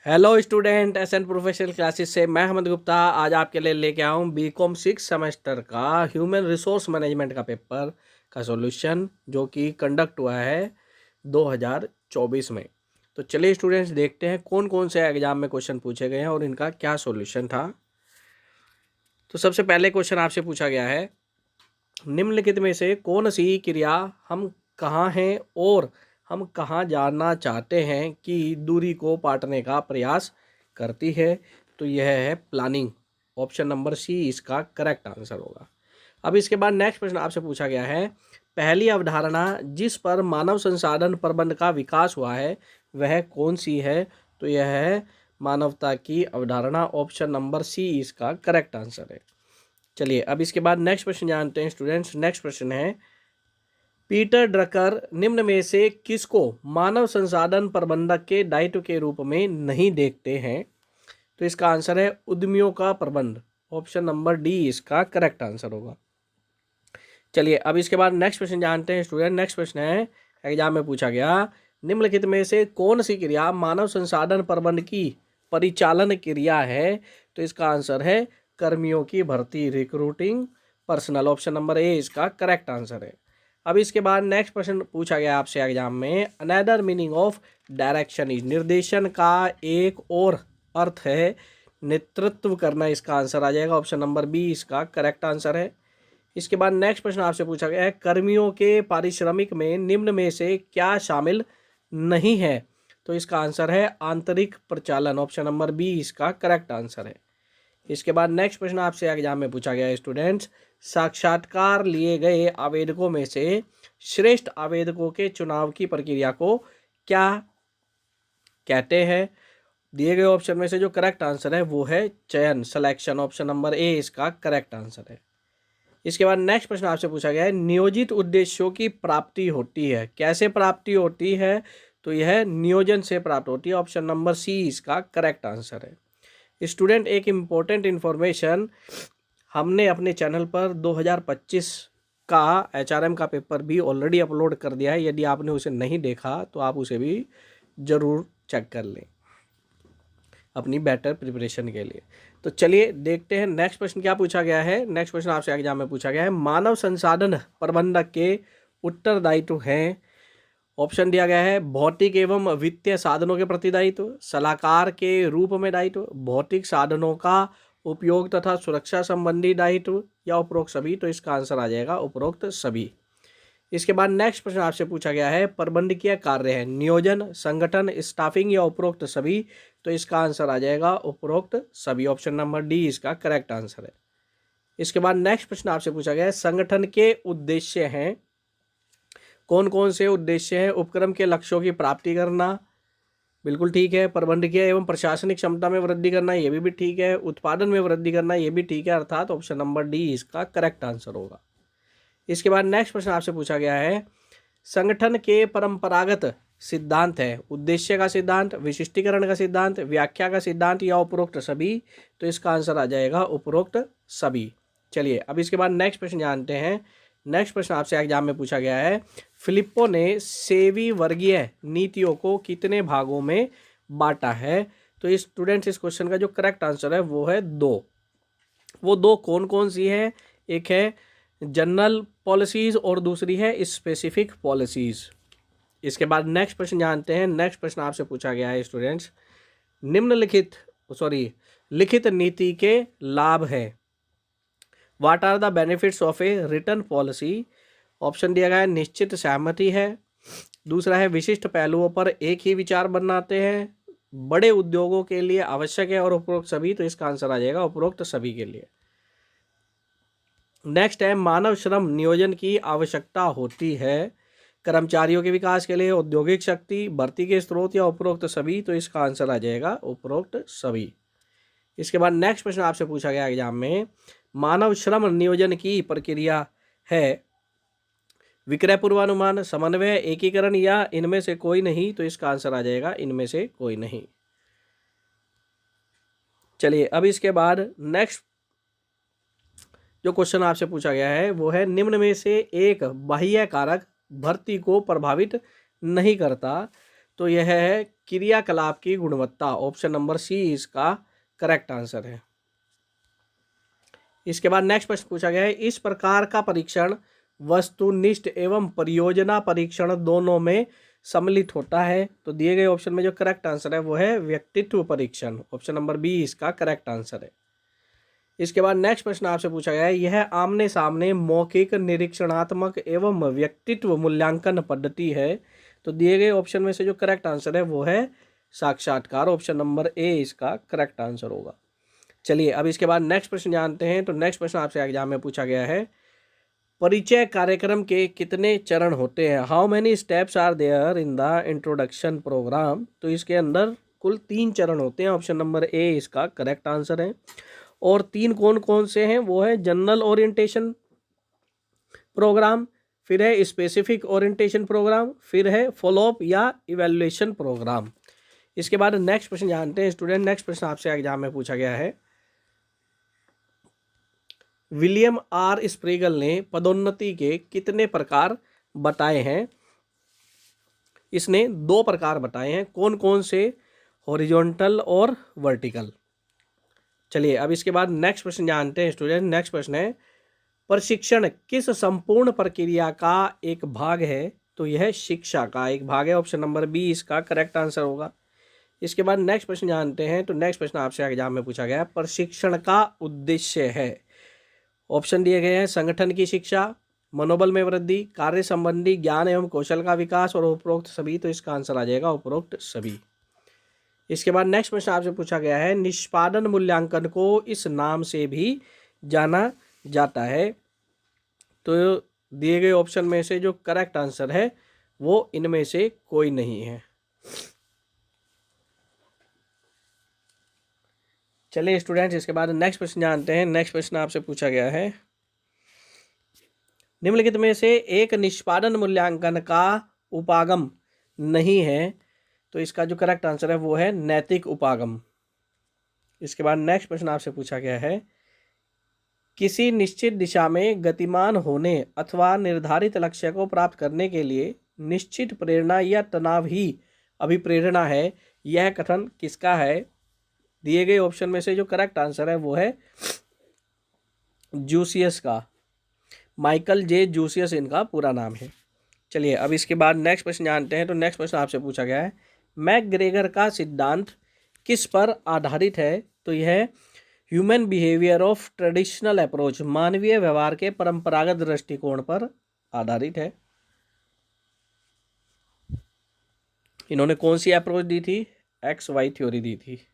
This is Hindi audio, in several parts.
Hello student, SN professional classes से मैं अहमद गुप्ता आज आपके लिए लेके आया हूँ बीकॉम 6 सेमेस्टर का ह्यूमन रिसोर्स मैनेजमेंट का पेपर का सॉल्यूशन जो कि कंडक्ट हुआ है 2024 में। तो चलिए स्टूडेंट्स देखते हैं कौन कौन से एग्जाम में क्वेश्चन पूछे गए हैं और इनका क्या सॉल्यूशन था। तो सबसे पहले क्वेश्चन आपसे पूछा गया है, निम्नलिखित में से कौन सी क्रिया हम कहाँ हैं और हम कहाँ जाना चाहते हैं कि दूरी को पाटने का प्रयास करती है। तो यह है प्लानिंग। ऑप्शन नंबर सी इसका करेक्ट आंसर होगा। अब इसके बाद नेक्स्ट प्रश्न आपसे पूछा गया है, पहली अवधारणा जिस पर मानव संसाधन प्रबंध का विकास हुआ है वह कौन सी है। तो यह है मानवता की अवधारणा। ऑप्शन नंबर सी इसका करेक्ट आंसर है। चलिए अब इसके बाद नेक्स्ट प्रश्न जानते हैं स्टूडेंट्स। नेक्स्ट प्रश्न है, पीटर ड्रकर निम्न में से किसको मानव संसाधन प्रबंधक के दायित्व के रूप में नहीं देखते हैं। तो इसका आंसर है उद्यमियों का प्रबंध। ऑप्शन नंबर डी इसका करेक्ट आंसर होगा। चलिए अब इसके बाद नेक्स्ट प्रश्न जानते हैं स्टूडेंट। नेक्स्ट प्रश्न है, एग्जाम में पूछा गया, निम्नलिखित में से कौन सी क्रिया मानव संसाधन प्रबंध की परिचालन क्रिया है। तो इसका आंसर है कर्मियों की भर्ती, recruiting personal. Option number A इसका करेक्ट आंसर है। अब इसके बाद नेक्स्ट प्रश्न पूछा गया आपसे एग्जाम में, another meaning of direction is, निर्देशन का एक और अर्थ है नेतृत्व करना। इसका आंसर आ जाएगा ऑप्शन नंबर बी इसका करेक्ट आंसर है। इसके बाद नेक्स्ट प्रश्न आपसे पूछा गया है, कर्मियों के पारिश्रमिक में निम्न में से क्या शामिल नहीं है। तो इसका आंसर है आंतरिक प्रचालन। ऑप्शन नंबर बी इसका करेक्ट आंसर है। इसके बाद नेक्स्ट प्रश्न आपसे एग्जाम में पूछा गया है स्टूडेंट्स, साक्षात्कार लिए गए आवेदकों में से श्रेष्ठ आवेदकों के चुनाव की प्रक्रिया को क्या कहते हैं। दिए गए ऑप्शन में से जो करेक्ट आंसर है वो है चयन, सिलेक्शन। ऑप्शन नंबर ए इसका करेक्ट आंसर है। इसके बाद नेक्स्ट प्रश्न आपसे पूछा गया है, नियोजित उद्देश्यों की प्राप्ति होती है, कैसे प्राप्ति होती है। तो यह नियोजन से प्राप्त होती है। ऑप्शन नंबर सी इसका करेक्ट आंसर है। स्टूडेंट एक इम्पोर्टेंट इन्फॉर्मेशन, हमने अपने चैनल पर 2025 का एचआरएम का पेपर भी ऑलरेडी अपलोड कर दिया है। यदि आपने उसे नहीं देखा तो आप उसे भी ज़रूर चेक कर लें अपनी बेटर प्रिपरेशन के लिए। तो चलिए देखते हैं नेक्स्ट प्रश्न क्या पूछा गया है। नेक्स्ट प्रश्न आपसे एग्जाम में पूछा गया है, मानव संसाधन प्रबंधक के उत्तरदायित्व हैं। ऑप्शन दिया गया है, भौतिक एवं वित्तीय साधनों के प्रति दायित्व, सलाहकार के रूप में दायित्व, भौतिक साधनों का उपयोग तथा सुरक्षा संबंधी दायित्व, या उपरोक्त सभी। तो इसका आंसर आ जाएगा उपरोक्त सभी। इसके बाद नेक्स्ट प्रश्न आपसे पूछा गया है, प्रबंधकीय कार्य है, नियोजन, संगठन, स्टाफिंग, या उपरोक्त सभी। तो इसका आंसर आ जाएगा उपरोक्त सभी। ऑप्शन नंबर डी इसका करेक्ट आंसर है। इसके बाद नेक्स्ट प्रश्न आपसे पूछा गया है, संगठन के उद्देश्य हैं, कौन कौन से उद्देश्य हैं। उपक्रम के लक्ष्यों की प्राप्ति करना, बिल्कुल ठीक है। प्रबंधकीय एवं प्रशासनिक क्षमता में वृद्धि करना, ये भी ठीक है। उत्पादन में वृद्धि करना, ये भी ठीक है। अर्थात ऑप्शन नंबर डी इसका करेक्ट आंसर होगा। इसके बाद नेक्स्ट प्रश्न आपसे पूछा गया है, संगठन के परंपरागत सिद्धांत है, उद्देश्य का सिद्धांत, विशिष्टीकरण का सिद्धांत, व्याख्या का सिद्धांत, या उपरोक्त सभी। तो इसका आंसर आ जाएगा उपरोक्त सभी। चलिए अब इसके बाद नेक्स्ट प्रश्न जानते हैं। नेक्स्ट प्रश्न आपसे एग्जाम में पूछा गया है, फिलिप्पो ने सेवी वर्गीय नीतियों को कितने भागों में बांटा है। तो स्टूडेंट्स इस क्वेश्चन का जो करेक्ट आंसर है वो है दो। वो दो कौन कौन सी है, एक है जनरल पॉलिसीज और दूसरी है स्पेसिफिक पॉलिसीज। इसके बाद नेक्स्ट प्रश्न जानते हैं। नेक्स्ट प्रश्न आपसे पूछा गया है स्टूडेंट्स, लिखित नीति के लाभ है, what are the benefits of a written policy. Option दिया गया है, निश्चित सहमति है, दूसरा है विशिष्ट पहलुओं पर एक ही विचार बनाते हैं, बड़े उद्योगों के लिए आवश्यक है, और उपरोक्त सभी। तो इसका आंसर आ जाएगा उपरोक्त सभी के लिए। नेक्स्ट है, मानव श्रम नियोजन की आवश्यकता होती है, कर्मचारियों के विकास के लिए, औद्योगिक शक्ति, भर्ती के स्रोत, या उपरोक्त सभी। तो इसका आंसर आ जाएगा उपरोक्त सभी। इसके बाद नेक्स्ट प्रश्न आपसे पूछा गया एग्जाम में, मानव श्रम नियोजन की प्रक्रिया है विक्रय पूर्वानुमान, समन्वय, एकीकरण, या इनमें से कोई नहीं। तो इसका आंसर आ जाएगा इनमें से कोई नहीं। चलिए अब इसके बाद नेक्स्ट जो क्वेश्चन आपसे पूछा गया है वो है, निम्न में से एक बाह्य कारक भर्ती को प्रभावित नहीं करता। तो यह है क्रियाकलाप की गुणवत्ता। ऑप्शन नंबर सी इसका करेक्ट आंसर है। इसके बाद नेक्स्ट प्रश्न पूछा गया है, इस प्रकार का परीक्षण वस्तुनिष्ठ एवं परियोजना परीक्षण दोनों में सम्मिलित होता है। तो दिए गए ऑप्शन में जो करेक्ट आंसर है वो है व्यक्तित्व परीक्षण। ऑप्शन नंबर बी इसका करेक्ट आंसर है। इसके बाद नेक्स्ट प्रश्न आपसे पूछा गया है, यह आमने सामने मौखिक निरीक्षणात्मक एवं व्यक्तित्व मूल्यांकन पद्धति है। तो दिए गए ऑप्शन में से जो करेक्ट आंसर है वो है साक्षात्कार। ऑप्शन नंबर ए इसका करेक्ट आंसर होगा। चलिए अब इसके बाद नेक्स्ट प्रश्न जानते हैं। तो नेक्स्ट प्रश्न आपसे एग्जाम में पूछा गया है, परिचय कार्यक्रम के कितने चरण होते हैं? How many steps are there in the introduction programme? तो इसके अंदर कुल 3 चरण होते हैं। ऑप्शन नंबर ए इसका करेक्ट आंसर है। और 3 कौन कौन से हैं? वो है जनरल ओरिएंटेशन प्रोग्राम, फिर है स्पेसिफिक ओरिएंटेशन प्रोग्राम, फिर है फॉलोअप या इवैल्यूएशन प्रोग्राम। इसके बाद नेक्स्ट प्रश्न जानते हैं स्टूडेंट। नेक्स्ट प्रश्न आपसे एग्जाम में पूछा गया है, विलियम आर स्प्रेगल ने पदोन्नति के कितने प्रकार बताए हैं? इसने 2 प्रकार बताए हैं। कौन कौन से? हॉरिजॉन्टल और वर्टिकल। चलिए अब इसके बाद नेक्स्ट प्रश्न जानते हैं स्टूडेंट। नेक्स्ट प्रश्न है, प्रशिक्षण किस संपूर्ण प्रक्रिया का एक भाग है? तो यह शिक्षा का एक भाग है। ऑप्शन नंबर बी इसका करेक्ट आंसर होगा। इसके बाद नेक्स्ट प्रश्न जानते हैं। तो नेक्स्ट प्रश्न आपसे एग्जाम में पूछा गया है, प्रशिक्षण का उद्देश्य है। ऑप्शन दिए गए हैं, संगठन की शिक्षा, मनोबल में वृद्धि, कार्य संबंधी ज्ञान एवं कौशल का विकास और उपरोक्त सभी। तो इसका आंसर आ जाएगा उपरोक्त सभी। इसके बाद नेक्स्ट प्रश्न आपसे पूछा गया है, निष्पादन मूल्यांकन को इस नाम से भी जाना जाता है। तो दिए गए ऑप्शन में से जो करेक्ट आंसर है वो इनमें से कोई नहीं है। चलिए स्टूडेंट्स इसके बाद नेक्स्ट प्रश्न जानते हैं। नेक्स्ट प्रश्न आपसे पूछा गया है, निम्नलिखित में से एक निष्पादन मूल्यांकन का उपागम नहीं है। तो इसका जो करेक्ट आंसर है वो है नैतिक उपागम। इसके बाद नेक्स्ट प्रश्न आपसे पूछा गया है, किसी निश्चित दिशा में गतिमान होने अथवा निर्धारित लक्ष्य को प्राप्त करने के लिए निश्चित प्रेरणा या तनाव ही अभिप्रेरणा है। यह कथन किसका है? दिए गए ऑप्शन में से जो करेक्ट आंसर है वो है जूसियस का। माइकल जे जूसियस इनका पूरा नाम है। चलिए अब इसके बाद नेक्स्ट प्रश्न जानते हैं। तो नेक्स्ट प्रश्न आपसे पूछा गया है, मैकग्रेगर का सिद्धांत किस पर आधारित है? तो यह human behaviour of traditional approach, मानवीय व्यवहार के परंपरागत दृष्टिकोण पर आधारित है। इन्होंने कौन सी अप्रोच दी थी? XY थ्योरी दी थी।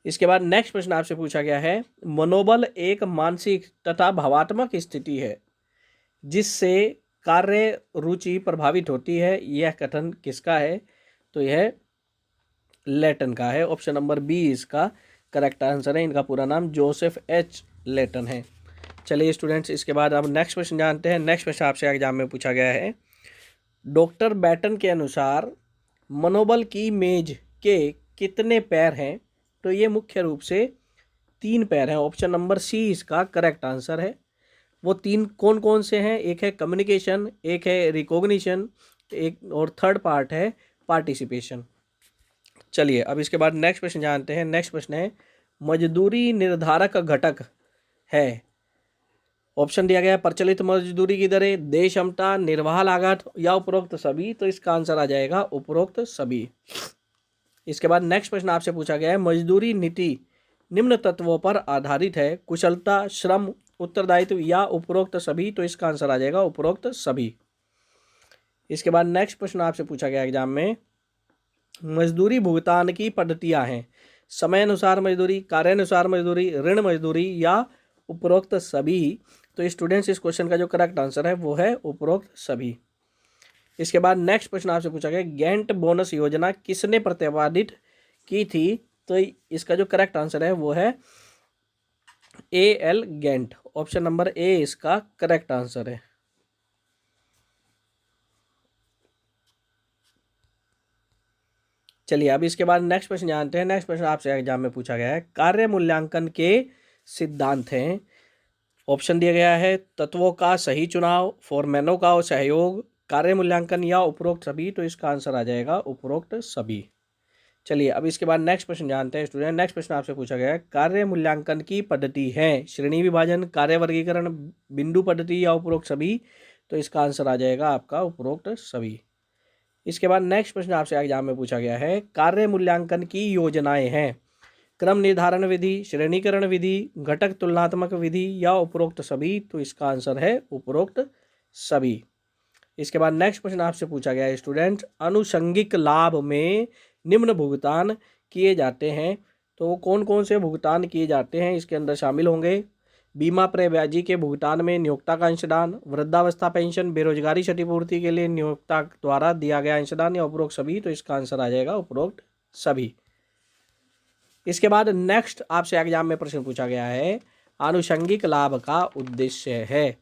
इसके बाद नेक्स्ट प्रश्न आपसे पूछा गया है, मनोबल एक मानसिक तथा भावात्मक स्थिति है जिससे कार्य रुचि प्रभावित होती है। यह कथन किसका है? तो यह लेटन का है। ऑप्शन नंबर बी इसका करेक्ट आंसर है। इनका पूरा नाम जोसेफ एच लेटन है। चलिए स्टूडेंट्स इसके बाद अब नेक्स्ट प्रश्न जानते हैं। नेक्स्ट प्रश्न आपसे एग्जाम में पूछा गया है, डॉक्टर बैटन के अनुसार मनोबल की मेज के कितने पैर हैं? तो ये मुख्य रूप से 3 पैर हैं। ऑप्शन नंबर सी इसका करेक्ट आंसर है। वो 3 कौन कौन से हैं? एक है कम्युनिकेशन, एक है रिकॉग्निशन, एक और थर्ड पार्ट है पार्टिसिपेशन। चलिए अब इसके बाद नेक्स्ट प्रश्न जानते हैं। नेक्स्ट प्रश्न है, मजदूरी निर्धारक घटक है। ऑप्शन दिया गया है, प्रचलित मजदूरी की दरें, देय क्षमता, निर्वाह लागत या उपरोक्त सभी। तो इसका आंसर आ जाएगा उपरोक्त सभी। इसके बाद नेक्स्ट प्रश्न आपसे पूछा गया है, मजदूरी नीति निम्न तत्वों पर आधारित है, कुशलता, श्रम, उत्तरदायित्व या उपरोक्त सभी। तो इसका आंसर आ जाएगा उपरोक्त सभी। इसके बाद नेक्स्ट प्रश्न आपसे पूछा गया एग्जाम में, मजदूरी भुगतान की पद्धतियां हैं, समय अनुसार मजदूरी, कार्यानुसार मजदूरी, ऋण मजदूरी या उपरोक्त सभी। तो स्टूडेंट्स इस क्वेश्चन का जो करेक्ट आंसर है वो है उपरोक्त सभी। इसके बाद नेक्स्ट प्रश्न आपसे पूछा गया, गेंट बोनस योजना किसने प्रतिपादित की थी? तो इसका जो करेक्ट आंसर है वो है A.L. Giant. Option number A इसका करेक्ट आंसर है। चलिए अब इसके बाद नेक्स्ट प्रश्न जानते हैं। नेक्स्ट प्रश्न आपसे एग्जाम में पूछा गया है, कार्य मूल्यांकन के सिद्धांत हैं। ऑप्शन दिया गया है, तत्वों का सही चुनाव, फोरमैनों का सहयोग, कार्य मूल्यांकन या उपरोक्त सभी, तो इसका आंसर आ जाएगा उपरोक्त सभी। चलिए अब इसके बाद नेक्स्ट क्वेश्चन जानते हैं स्टूडेंट। नेक्स्ट क्वेश्चन आपसे पूछा गया है, कार्य मूल्यांकन की पद्धति है श्रेणी विभाजन, कार्य वर्गीकरण, बिंदु पद्धति या उपरोक्त सभी, तो इसका आंसर आ जाएगा आपका उपरोक्त सभी। इसके बाद नेक्स्ट प्रश्न आपसे एग्जाम में पूछा गया है, कार्य मूल्यांकन की योजनाएं हैं क्रम निर्धारण विधि, श्रेणीकरण विधि, घटक तुलनात्मक विधि या उपरोक्त सभी, तो इसका आंसर है उपरोक्त सभी। इसके बाद नेक्स्ट क्वेश्चन आपसे पूछा गया है स्टूडेंट, आनुषंगिक लाभ में निम्न भुगतान किए जाते हैं, तो कौन कौन से भुगतान किए जाते हैं इसके अंदर शामिल होंगे? बीमा क्रय ब्याजी के भुगतान में नियोक्ता का अंशदान, वृद्धावस्था पेंशन, बेरोजगारी क्षतिपूर्ति के लिए नियोक्ता द्वारा दिया गया अंशदान या उपरोक्त सभी, तो इसका आंसर आ जाएगा उपरोक्त सभी। इसके बाद नेक्स्ट आपसे एग्जाम में प्रश्न पूछा गया है, आनुषंगिक लाभ का उद्देश्य है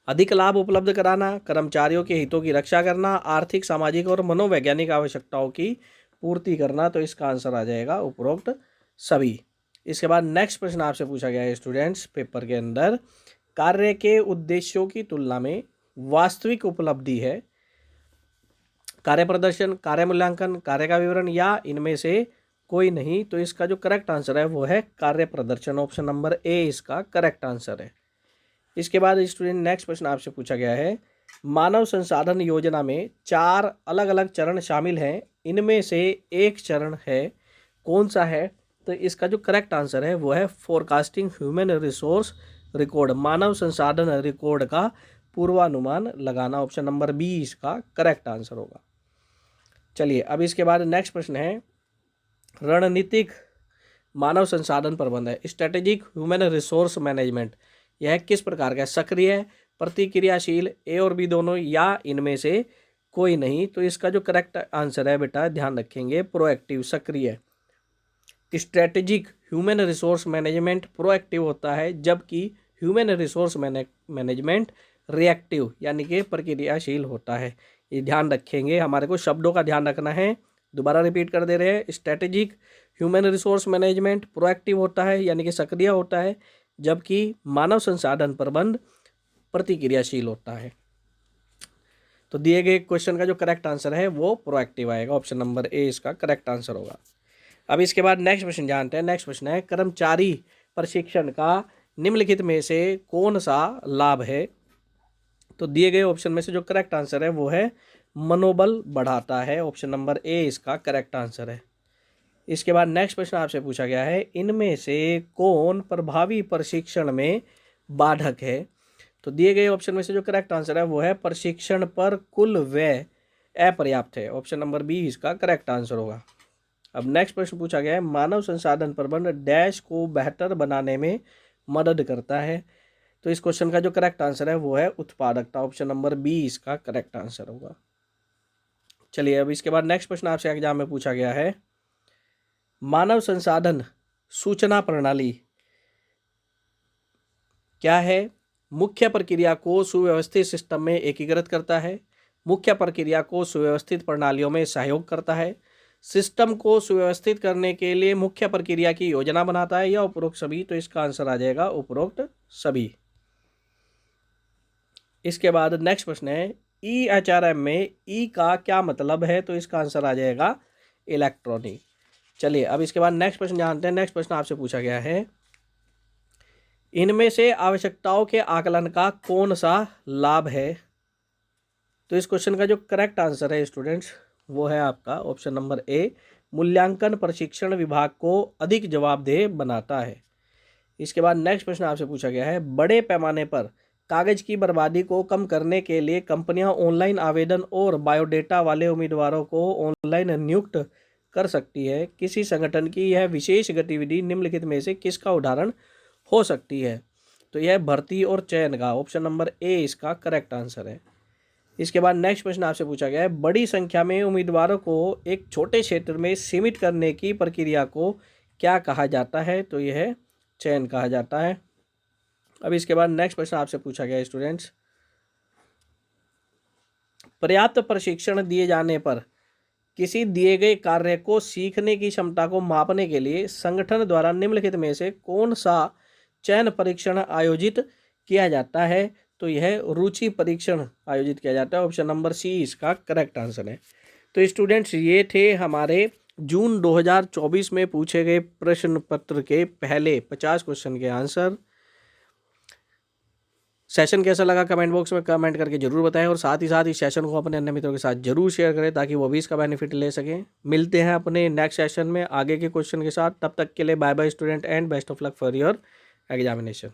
अधिक लाभ उपलब्ध कराना, कर्मचारियों के हितों की रक्षा करना, आर्थिक सामाजिक और मनोवैज्ञानिक आवश्यकताओं की पूर्ति करना, तो इसका आंसर आ जाएगा उपरोक्त सभी। इसके बाद नेक्स्ट प्रश्न आपसे पूछा गया है स्टूडेंट्स पेपर के अंदर, कार्य के उद्देश्यों की तुलना में वास्तविक उपलब्धि है कार्य प्रदर्शन, कार्य मूल्यांकन, कार्य का विवरण या इनमें से कोई नहीं, तो इसका जो करेक्ट आंसर है वो है कार्य प्रदर्शन। ऑप्शन नंबर ए इसका करेक्ट आंसर है। इसके बाद स्टूडेंट नेक्स्ट प्रश्न आपसे पूछा गया है, मानव संसाधन योजना में 4 अलग अलग चरण शामिल हैं, इनमें से एक चरण है, कौन सा है? तो इसका जो करेक्ट आंसर है वो है फोरकास्टिंग ह्यूमन रिसोर्स रिकॉर्ड, मानव संसाधन रिकॉर्ड का पूर्वानुमान लगाना। ऑप्शन नंबर बी इसका करेक्ट आंसर होगा। चलिए अब इसके बाद नेक्स्ट प्रश्न है, रणनीतिक मानव संसाधन प्रबंधन है स्ट्रेटेजिक ह्यूमन रिसोर्स मैनेजमेंट, यह किस प्रकार का है? सक्रिय, प्रतिक्रियाशील, ए और बी दोनों या इनमें से कोई नहीं, तो इसका जो करेक्ट आंसर है बेटा ध्यान रखेंगे प्रोएक्टिव, सक्रिय। Strategic human resource management proactive होता है, जबकि ह्यूमन रिसोर्स मैनेजमेंट रिएक्टिव यानी कि प्रतिक्रियाशील होता है। ये ध्यान रखेंगे, हमारे को शब्दों का ध्यान रखना है। दोबारा रिपीट कर दे रहे हैं, strategic human resource management proactive होता है यानी कि सक्रिय होता है, जबकि मानव संसाधन प्रबंधन प्रतिक्रियाशील होता है। तो दिए गए क्वेश्चन का जो करेक्ट आंसर है वो प्रोएक्टिव आएगा। ऑप्शन नंबर ए इसका करेक्ट आंसर होगा। अब इसके बाद नेक्स्ट क्वेश्चन जानते हैं। नेक्स्ट क्वेश्चन है, कर्मचारी प्रशिक्षण का निम्नलिखित में से कौन सा लाभ है? तो दिए गए ऑप्शन में से जो करेक्ट आंसर है वो है मनोबल बढ़ाता है। ऑप्शन नंबर ए इसका करेक्ट आंसर है। इसके बाद नेक्स्ट प्रश्न आपसे पूछा गया है, इनमें से कौन प्रभावी प्रशिक्षण में बाधक है? तो दिए गए ऑप्शन में से जो करेक्ट आंसर है वो है प्रशिक्षण पर कुल व्यय अपर्याप्त है। ऑप्शन नंबर बी इसका करेक्ट आंसर होगा। अब नेक्स्ट प्रश्न पूछा गया है, मानव संसाधन प्रबंधन डैश को बेहतर बनाने में मदद करता है। तो इस क्वेश्चन का जो करेक्ट आंसर है वो है उत्पादकता। ऑप्शन नंबर बी इसका करेक्ट आंसर होगा। चलिए अब इसके बाद नेक्स्ट प्रश्न आपसे एग्जाम में पूछा गया है, मानव संसाधन सूचना प्रणाली क्या है? मुख्य प्रक्रिया को सुव्यवस्थित सिस्टम में एकीकृत करता है, मुख्य प्रक्रिया को सुव्यवस्थित प्रणालियों में सहयोग करता है, सिस्टम को सुव्यवस्थित करने के लिए मुख्य प्रक्रिया की योजना बनाता है, या उपरोक्त सभी, तो इसका आंसर आ जाएगा उपरोक्त सभी। इसके बाद नेक्स्ट प्रश्न है, EHRM में ई का क्या मतलब है? तो इसका आंसर आ जाएगा इलेक्ट्रॉनिक। चलिए अब इसके बाद नेक्स्ट प्रश्न जानते हैं। नेक्स्ट प्रश्न आपसे पूछा गया है, इनमें से आवश्यकताओं के आकलन का कौन सा लाभ है? तो इस क्वेश्चन का जो करेक्ट आंसर है स्टूडेंट्स वो है आपका ऑप्शन नंबर ए, मूल्यांकन प्रशिक्षण विभाग को अधिक जवाबदेह बनाता है। इसके बाद नेक्स्ट प्रश्न आपसे पूछा गया है, बड़े पैमाने पर कागज की बर्बादी को कम करने के लिए कंपनियां ऑनलाइन आवेदन और बायोडेटा वाले उम्मीदवारों को ऑनलाइन नियुक्त कर सकती है। किसी संगठन की यह विशेष गतिविधि निम्नलिखित में से किसका उदाहरण हो सकती है? तो यह भर्ती और चयन का। ऑप्शन नंबर ए इसका करेक्ट आंसर है। इसके बाद नेक्स्ट प्रश्न आपसे पूछा गया है, बड़ी संख्या में उम्मीदवारों को एक छोटे क्षेत्र में सीमित करने की प्रक्रिया को क्या कहा जाता है? तो यह चयन कहा जाता है। अब इसके बाद नेक्स्ट प्रश्न आपसे पूछा गया है स्टूडेंट्स, पर्याप्त प्रशिक्षण दिए जाने पर किसी दिए गए कार्य को सीखने की क्षमता को मापने के लिए संगठन द्वारा निम्नलिखित में से कौन सा चयन परीक्षण आयोजित किया जाता है? तो यह रुचि परीक्षण आयोजित किया जाता है। ऑप्शन नंबर सी इसका करेक्ट आंसर है। तो स्टूडेंट्स ये थे हमारे जून 2024 में पूछे गए प्रश्न पत्र के पहले 50 क्वेश्चन के आंसर। सेशन कैसा लगा कमेंट बॉक्स में कमेंट करके जरूर बताएं और साथ ही साथ इस सेशन को अपने अन्य मित्रों के साथ जरूर शेयर करें ताकि वो भी इसका बेनिफिट ले सकें। मिलते हैं अपने नेक्स्ट सेशन में आगे के क्वेश्चन के साथ। तब तक के लिए bye bye student and best of luck for your examination.